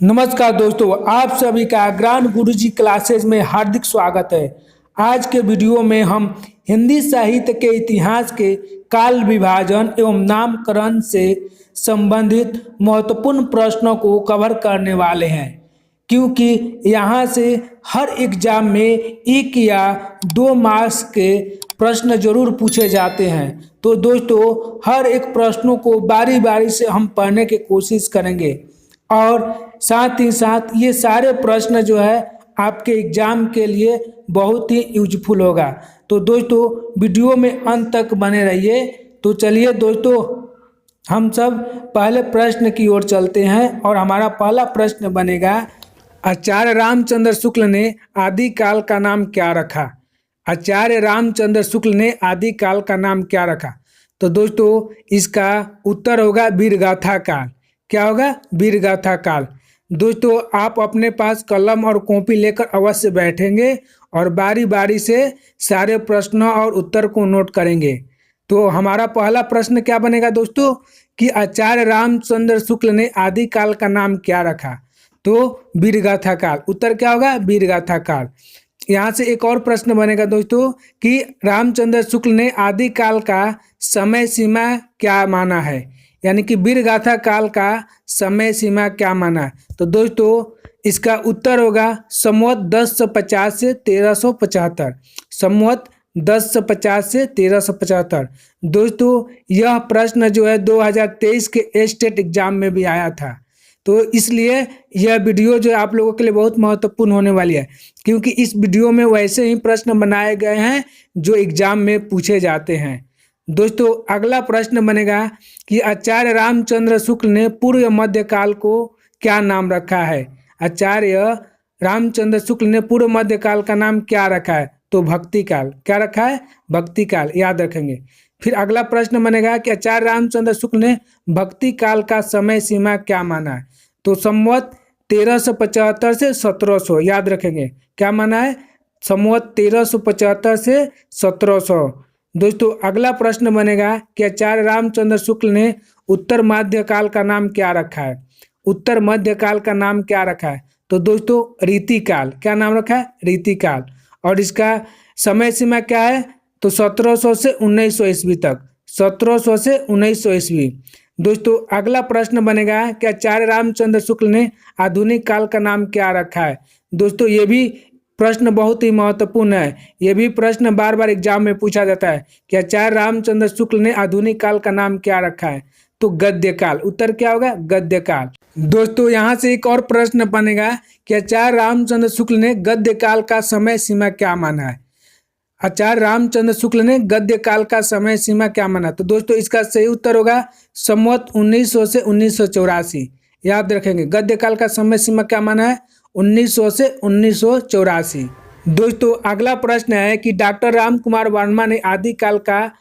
नमस्कार दोस्तों, आप सभी का ज्ञान गुरुजी क्लासेज में हार्दिक स्वागत है। आज के वीडियो में हम हिंदी साहित्य के इतिहास के काल विभाजन एवं नामकरण से संबंधित महत्वपूर्ण प्रश्नों को कवर करने वाले हैं, क्योंकि यहाँ से हर एग्जाम में 1 या 2 मार्क्स के प्रश्न जरूर पूछे जाते हैं। तो दोस्तों, हर एक प्रश्नों को बारी बारी से हम पढ़ने की कोशिश करेंगे और साथ ही साथ ये सारे प्रश्न जो है आपके एग्जाम के लिए बहुत ही यूजफुल होगा। तो दोस्तों, वीडियो में अंत तक बने रहिए। तो चलिए दोस्तों, हम सब पहले प्रश्न की ओर चलते हैं और हमारा पहला प्रश्न बनेगा, आचार्य रामचंद्र शुक्ल ने आदिकाल का नाम क्या रखा। आचार्य रामचंद्र शुक्ल ने आदिकाल का नाम क्या रखा। तो दोस्तों, इसका उत्तर होगा वीरगाथा काल। क्या होगा? वीरगाथा काल। दोस्तों, आप अपने पास कलम और कॉपी लेकर अवश्य बैठेंगे और बारी बारी से सारे प्रश्नों और उत्तर को नोट करेंगे। तो हमारा पहला प्रश्न क्या बनेगा दोस्तों कि आचार्य रामचंद्र शुक्ल ने आदिकाल का नाम क्या रखा। तो वीरगाथा काल। उत्तर क्या होगा? वीरगाथा काल। यहाँ से एक और प्रश्न बनेगा दोस्तों कि रामचंद्र शुक्ल ने आदिकाल का समय सीमा क्या माना है, यानी कि वीरगाथा काल का समय सीमा क्या माना है। तो दोस्तों, इसका उत्तर होगा संवत 1050 से 1375। संवत 1050 से 1375। दोस्तों, यह प्रश्न जो है 2023 के स्टेट एग्जाम में भी आया था। तो इसलिए यह वीडियो जो आप लोगों के लिए बहुत महत्वपूर्ण होने वाली है, क्योंकि इस वीडियो में वैसे ही प्रश्न बनाए गए हैं जो एग्जाम में पूछे जाते हैं। दोस्तों, अगला प्रश्न बनेगा कि आचार्य रामचंद्र शुक्ल ने पूर्व मध्यकाल को क्या नाम रखा है। आचार्य रामचंद्र शुक्ल ने पूर्व मध्यकाल का नाम क्या रखा है। तो भक्ति काल। क्या रखा है? भक्ति काल। याद रखेंगे। फिर अगला प्रश्न बनेगा कि आचार्य रामचंद्र शुक्ल ने भक्ति काल का समय सीमा क्या माना है। तो संवत 1375 से 1700। याद रखेंगे। क्या माना है? संवत 1375 से 1700। दोस्तों, अगला प्रश्न बनेगा कि आचार्य रामचंद्र शुक्ल ने उत्तर मध्यकाल का नाम क्या रखा है। उत्तर मध्यकाल का नाम क्या रखा है। तो दोस्तों, रीतिकाल। क्या नाम रखा है? रीतिकाल। और इसका समय सीमा क्या है? तो 1700 से 1900 ईस्वी तक। 1700 से 1900 ईस्वी। दोस्तों, अगला प्रश्न बनेगा कि आचार्य रामचंद्र शुक्ल ने आधुनिक काल का नाम क्या रखा है। दोस्तों, ये भी प्रश्न बहुत ही महत्वपूर्ण है। यह भी प्रश्न बार बार एग्जाम में पूछा जाता है कि आचार्य रामचंद्र शुक्ल ने आधुनिक काल का नाम क्या रखा है। तो गद्य काल। उत्तर क्या होगा? गद्य काल। दोस्तों, यहाँ से एक और प्रश्न बनेगा कि आचार्य रामचंद्र शुक्ल ने गद्य काल का समय सीमा क्या माना है। आचार्य रामचंद्र शुक्ल ने गद्य काल का समय सीमा क्या माना। तो दोस्तों, इसका सही उत्तर होगा संवत 1900 से 1984। याद रखेंगे। गद्य काल का समय सीमा क्या माना है? 1900 से 1984। दोस्तों, अगला प्रश्न है कि डॉक्टर राम कुमार वर्मा ने आदिकाल का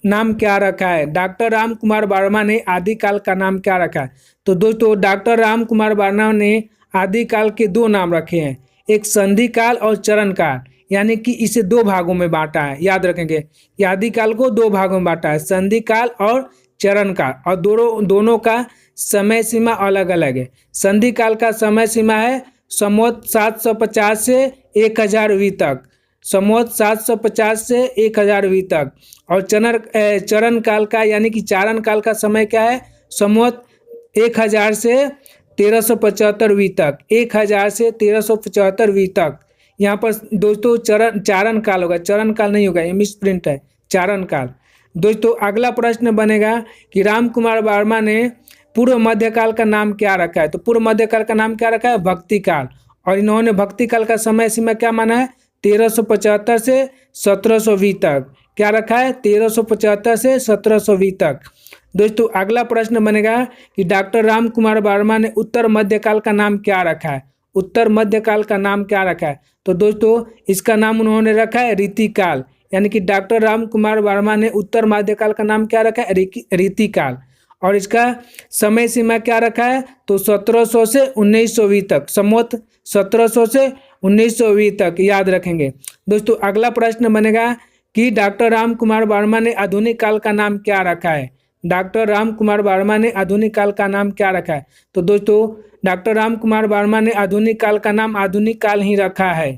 नाम क्या रखा है। डॉक्टर राम कुमार वर्मा ने आदिकाल का नाम क्या रखा है। तो दोस्तों, डॉक्टर राम कुमार वर्मा ने आदिकाल के 2 नाम रखे हैं, एक संधि काल और चरण काल, यानी कि इसे 2 भागों में बांटा है। याद रखेंगे। आदिकाल को 2 भागों में बांटा है, संधि काल और चरण काल, और दोनों का समय सीमा अलग अलग है। संधि काल का समय सीमा है संवत 750 से 1000 तक। संवत 750 से 1000 तक। और चरण काल का, यानी कि चारण काल का समय क्या है? संवत 1000 से 1375 तक। 1000 से 1375 तक। यहाँ पर दोस्तों चारण काल होगा, चरण काल नहीं होगा, ये मिसप्रिंट है, चारण काल। दोस्तों, अगला प्रश्न बनेगा कि राम कुमार वर्मा ने पूर्व मध्यकाल का नाम क्या रखा है। तो पूर्व मध्यकाल का नाम क्या रखा है? भक्ति काल। और इन्होंने भक्ति काल का समय सीमा क्या माना है? 1375 से 1720 तक। क्या रखा है? 1375 से 1720 तक। दोस्तों, अगला प्रश्न बनेगा कि डॉक्टर राम कुमार वर्मा ने उत्तर मध्यकाल का नाम क्या रखा है। उत्तर मध्यकाल का नाम क्या रखा है। तो दोस्तों, इसका नाम उन्होंने रखा है रीतिकाल, यानी कि डॉक्टर राम कुमार वर्मा ने उत्तर मध्यकाल का नाम क्या रखा है? रीतिकाल। और इसका समय सीमा क्या रखा है? तो 1700 से 1920 तक। संवत 1700 से 1920 तक। याद रखेंगे। दोस्तों, अगला प्रश्न बनेगा कि डॉक्टर राम कुमार वर्मा ने आधुनिक काल का नाम क्या रखा है। डॉक्टर राम कुमार वर्मा ने आधुनिक काल का नाम क्या रखा है? तो दोस्तों डॉक्टर राम कुमार वर्मा ने आधुनिक काल का नाम आधुनिक काल ही रखा है।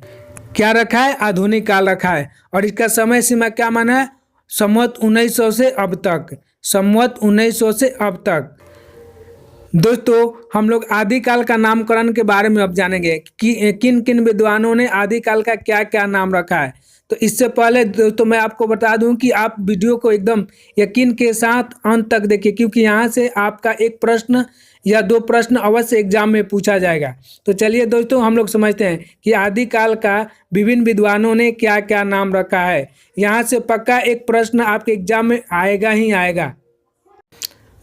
क्या रखा है? आधुनिक काल रखा है। और इसका समय सीमा क्या माना है? संवत 1900 से अब तक, संवत 1900 से अब तक। दोस्तों हम लोग आदिकाल का नामकरण के बारे में अब जानेंगे कि किन किन विद्वानों ने आदिकाल का क्या क्या नाम रखा है। तो इससे पहले दोस्तों मैं आपको बता दूं कि आप वीडियो को एकदम यकीन के साथ अंत तक देखिए, क्योंकि यहाँ से आपका एक प्रश्न या दो प्रश्न अवश्य एग्जाम में पूछा जाएगा। तो चलिए दोस्तों हम लोग समझते हैं कि आदिकाल का विभिन्न विद्वानों ने क्या क्या नाम रखा है। यहाँ से पक्का एक प्रश्न आपके एग्जाम में आएगा ही आएगा।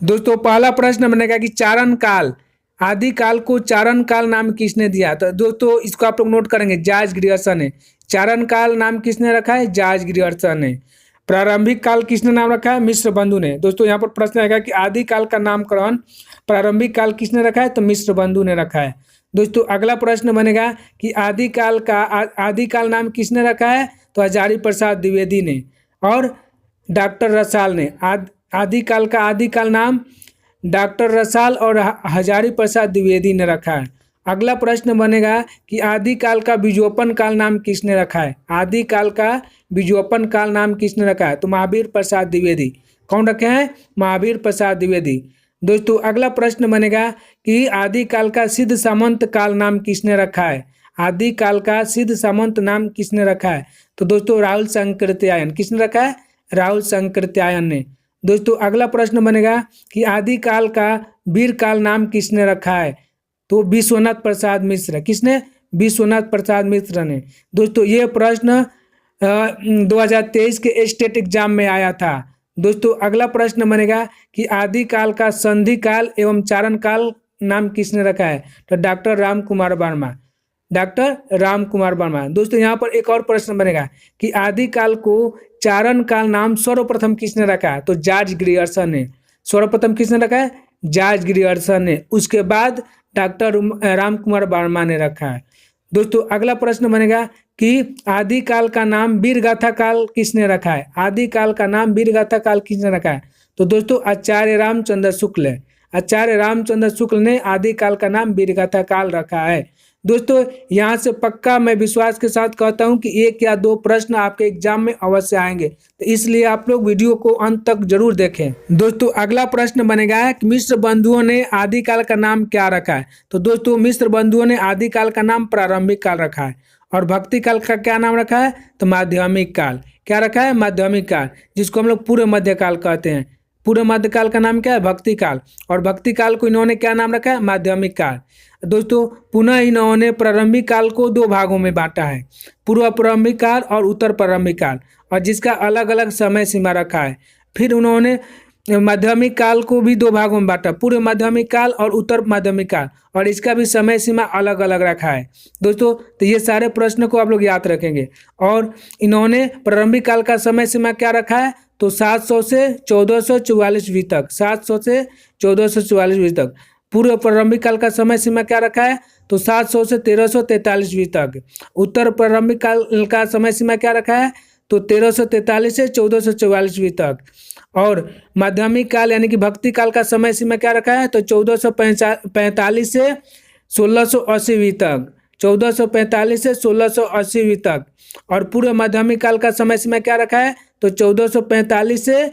दोस्तों पहला प्रश्न बनेगा कि चारण काल, आदिकाल को चारण काल नाम किसने दिया? तो दोस्तों इसको आप लोग नोट करेंगे, जॉर्ज ग्रियर्सन ने। चारण काल नाम किसने रखा है? जॉर्ज ग्रियर्सन ने। प्रारंभिक काल किसने नाम रखा है? मिश्र बंधु ने। दोस्तों यहाँ पर प्रश्न आएगा कि आदिकाल का नामकरण प्रारंभिक काल किसने रखा है? तो मिश्र बंधु ने रखा है। दोस्तों अगला प्रश्न बनेगा कि आदिकाल नाम किसने रखा है? तो हजारी प्रसाद द्विवेदी ने और डॉक्टर रसाल ने। आदिकाल का आदिकाल नाम डॉक्टर रसाल और हजारी प्रसाद द्विवेदी ने रखा है। अगला प्रश्न बनेगा कि आदिकाल का बीजोपन काल नाम किसने रखा है? आदिकाल का बीजोपन काल नाम किसने रखा है? तो महावीर प्रसाद द्विवेदी। कौन रखे हैं? महावीर प्रसाद द्विवेदी। दोस्तों अगला प्रश्न बनेगा कि आदिकाल का सिद्ध सामंत काल नाम किसने रखा है? आदिकाल का सिद्ध सामंत नाम किसने रखा है? तो दोस्तों राहुल संकृत्यायन। किसने रखा है? राहुल संकृत्यायन ने। दोस्तों अगला प्रश्न बनेगा कि आदिकाल का वीर काल नाम किसने रखा है? तो विश्वनाथ प्रसाद मिश्र। किसने? विश्वनाथ प्रसाद मिश्र ने। दोस्तों ये प्रश्न 2023 के स्टेट एग्जाम में आया था। दोस्तों अगला प्रश्न बनेगा कि आदिकाल का संधि काल एवं चारण काल नाम किसने रखा है? तो डॉक्टर राम कुमार वर्मा। डॉक्टर राम कुमार वर्मा। दोस्तों यहाँ पर एक और प्रश्न बनेगा कि आदिकाल को चारण काल नाम सर्वप्रथम किसने रखा है? तो जॉर्ज ग्रियर्सन ने। सर्वप्रथम किसने रखा है? जॉर्ज ग्रियर्सन ने। उसके बाद डॉक्टर राम कुमार वर्मा ने रखा है। दोस्तों अगला प्रश्न बनेगा कि आदिकाल का नाम वीरगाथा काल किसने रखा है? आदिकाल का नाम वीरगाथा काल किसने रखा है? तो दोस्तों आचार्य रामचंद्र शुक्ल। आचार्य रामचंद्र शुक्ल ने आदिकाल का नाम वीरगाथा काल रखा है। दोस्तों यहाँ से पक्का मैं विश्वास के साथ कहता हूँ कि एक या दो प्रश्न आपके एग्जाम में अवश्य आएंगे, तो इसलिए आप लोग वीडियो को अंत तक जरूर देखें। दोस्तों अगला प्रश्न बनेगा कि मिश्र बंधुओं ने आदिकाल का नाम क्या रखा है? तो दोस्तों मिश्र बंधुओं ने आदिकाल का नाम प्रारंभिक काल रखा है। और भक्ति काल का क्या नाम रखा है? तो माध्यमिक काल। क्या रखा है? माध्यमिक काल, जिसको हम लोग पूर्व मध्यकाल कहते हैं। पूर्व मध्यकाल का नाम क्या है? भक्ति काल। और भक्ति काल को इन्होंने क्या नाम रखा है? माध्यमिक काल। दोस्तों पुनः इन्होंने प्रारंभिक काल को दो भागों में बांटा है, पूर्व प्रारंभिक काल और उत्तर प्रारंभिक काल, और जिसका अलग अलग समय सीमा रखा है। फिर उन्होंने माध्यमिक काल को भी दो भागों में बांटा, पूर्व माध्यमिक काल और उत्तर माध्यमिक काल, और इसका भी समय सीमा अलग अलग रखा है। दोस्तों तो ये सारे प्रश्न को आप लोग याद रखेंगे। और इन्होंने प्रारंभिक काल का समय सीमा क्या रखा है? तो 700 से 1444 ईस्वी तक, 700 से 1444 ईस्वी तक। पूर्व प्रारंभिक काल का समय सीमा क्या रखा है? तो 700 से 1343 ईस्वी तक। उत्तर प्रारंभिक काल का समय सीमा क्या रखा है? तो 1343 से 1444 ईस्वी तक। और माध्यमिक काल यानी कि भक्ति काल का समय सीमा क्या रखा है? तो 1445 से 1680 ईस्वी तक, 1445 से 1680 ईस्वी तक। और पूर्व माध्यमिक काल का समय सीमा क्या रखा है? तो 1445 से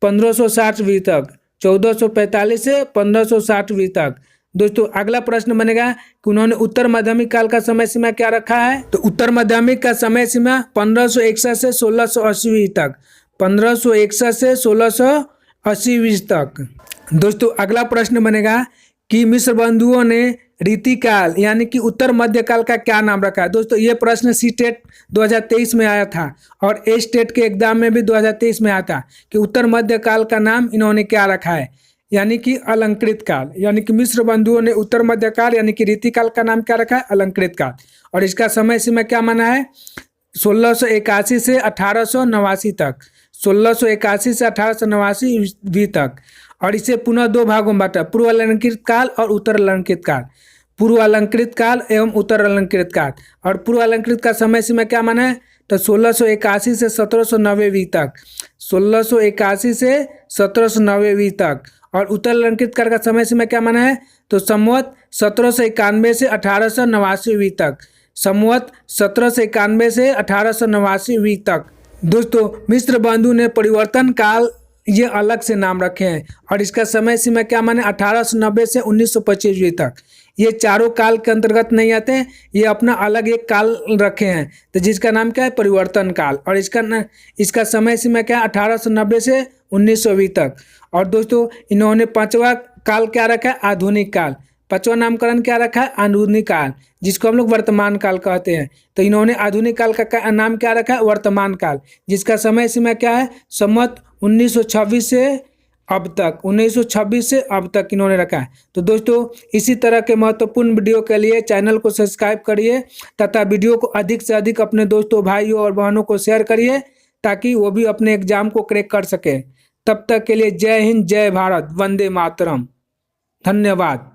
1560 ईस्वी तक, 1445 से 1560 ईस्वी तक। दोस्तों अगला प्रश्न बनेगा कि उन्होंने उत्तर माध्यमिक काल का समय सीमा क्या रखा है? तो उत्तर माध्यमिक का समय सीमा 1561 से 1680 तक, 1561 से 1680 तक। दोस्तों अगला प्रश्न बनेगा कि मिश्र बंधुओं ने रीतिकाल यानी कि उत्तर मध्यकाल का क्या नाम रखा है? दोस्तों ये प्रश्न सीटेट 2023 में आया था और ए स्टेट के एग्जाम में भी 2023 में आया था कि उत्तर मध्यकाल का नाम इन्होंने क्या रखा है, यानी कि अलंकृत काल। यानी कि मिश्र बंधुओं ने उत्तर मध्यकाल यानी कि रीतिकाल का नाम क्या रखा है? अलंकृत काल। और इसका समय सीमा क्या माना है? 1681 से 1889 तक, 1681 से 1889 ईस्वी तक। और इसे पुनः दो भागों में बांटा, पूर्व अलंकृत काल और उत्तर अलंकृत काल, पूर्व अलंकृत काल एवं उत्तर अलंकृत काल। और पूर्व अलंकृत का समय सीमा क्या माना है? तो 1681 से 1790 तक, 1681 से 1790 तक। और उत्तर अलंकृत काल का समय सीमा क्या माना है, तो संवत 1791 से 1889 तक, संवत 1791 से 1889 तक। दोस्तों मिस्र बंधु ने परिवर्तन काल ये अलग से नाम रखे हैं और इसका समय सीमा क्या माने 1890 से 1925 तक। ये चारों काल के अंतर्गत नहीं आते हैं, ये अपना अलग एक काल रखे हैं, तो जिसका नाम क्या है परिवर्तन काल। और इसका समय सीमा क्या है 1890 से 1920 तक। और दोस्तों इन्होंने पांचवा काल क्या रखा है आधुनिक काल, पांचवा नामकरण क्या रखा है आधुनिक काल, जिसको हम लोग वर्तमान काल कहते हैं। तो इन्होंने आधुनिक काल का नाम क्या रखा है वर्तमान काल, जिसका समय सीमा क्या है संवत 1926 से अब तक, 1926 से अब तक इन्होंने रखा है। तो दोस्तों इसी तरह के महत्वपूर्ण वीडियो के लिए चैनल को सब्सक्राइब करिए तथा वीडियो को अधिक से अधिक अपने दोस्तों भाइयों और बहनों को शेयर करिए ताकि वो भी अपने एग्जाम को क्रैक कर सके। तब तक के लिए जय हिंद, जय भारत, वंदे मातरम, धन्यवाद।